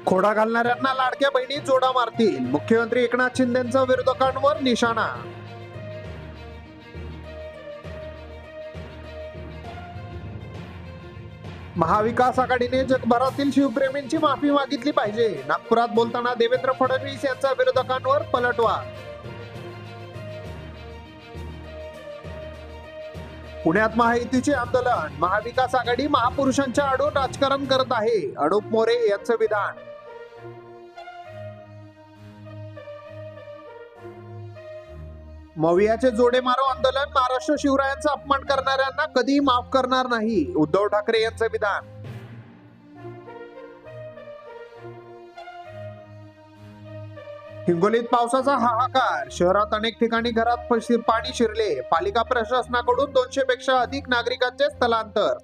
खोडा घालणाऱ्यांना लाडक्या बहिणी जोडा मारतील, मुख्यमंत्री एकनाथ शिंदेंचा विरोधकांवर निशाणा. महाविकास आघाडीने जगभरातील शिवप्रेमींची माफी मागितली पाहिजे. नागपुरात बोलताना देवेंद्र फडणवीस यांचा विरोधकांवर पलटवार. पुण्यात महायुतीचे आंदोलन, महाविकास आघाडी महापुरुषांच्या आडून राजकारण करत आहे, अडूप मोरे यांचं विधान. मवियाचे जोडे मारो आंदोलन, महाराष्ट्र शिवरायांचा अपमान करणाऱ्यांना कधी माफ करणार नाही, उद्धव ठाकरे यांचं विधान. हिंगोलीत पावसाचा हाहाकार, शहरात अनेक ठिकाणी घरात पाणी शिरले, पालिका प्रशासनाकडून 200 पेक्षा अधिक नागरिकांचे स्थलांतर.